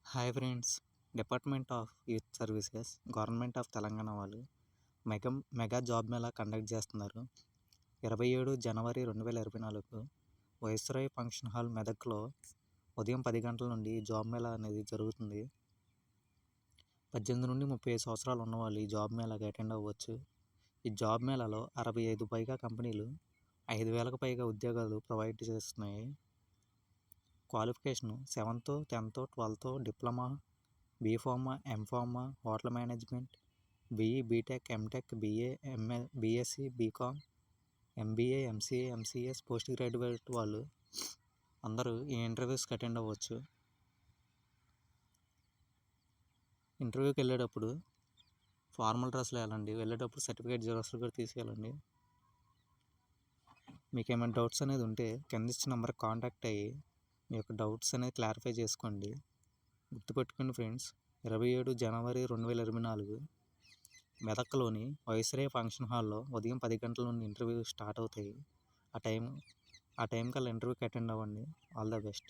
Hi friends. Department of youth services government of Telangana వాళ్ళు mega job Mela conduct చేస్తున్నారు. 27 జనవరి 2024 viceroy function hall మెదక్లో ఉదయం 10 గంటల నుండి జాబ్ మేళా అనేది జరుగుతుంది. 18 నుండి 35 సంవత్సరాలు ఉన్నవాళ్ళు ఈ జాబ్ మేళాకి అటెండ్ అవ్వచ్చు. ఈ జాబ్ మేళాలో 65 పైగా కంపెనీలు 5,000కు పైగా ఉద్యోగాలు ప్రొవైడ్ చేస్తున్నాయి. Qualification 7th, 10th, 12th, diploma, B Pharma, M Pharma, hotel management, BE, BTech, MTech, BA, MA, BSc, BCom, MBA, MCA, MCS, post graduate వాళ్ళు అందరూ ఈ ఇంటర్వ్యూస్కి అటెండ్ అవ్వచ్చు. ఇంటర్వ్యూకి వెళ్ళేటప్పుడు ఫార్మల్ డ్రెస్లో వెళ్ళండి. వెళ్ళేటప్పుడు సర్టిఫికేట్ జిరాక్స్లు కూడా తీసుకెళ్ళండి. మీకు ఏమైనా డౌట్స్ అనేది ఉంటే కింద ఇచ్చిన నెంబర్కి కాంటాక్ట్ అయ్యి మీ యొక్క డౌట్స్ అనేది క్లారిఫై చేసుకోండి. గుర్తుపెట్టుకోండి ఫ్రెండ్స్, 27 జనవరి 2024 మెదక్లోని వైస్రాయ్ ఫంక్షన్ హాల్లో ఉదయం 10 గంటల నుండి ఇంటర్వ్యూ స్టార్ట్ అవుతాయి. ఆ టైం కల్లా ఇంటర్వ్యూకి అటెండ్ అవ్వండి. All the best.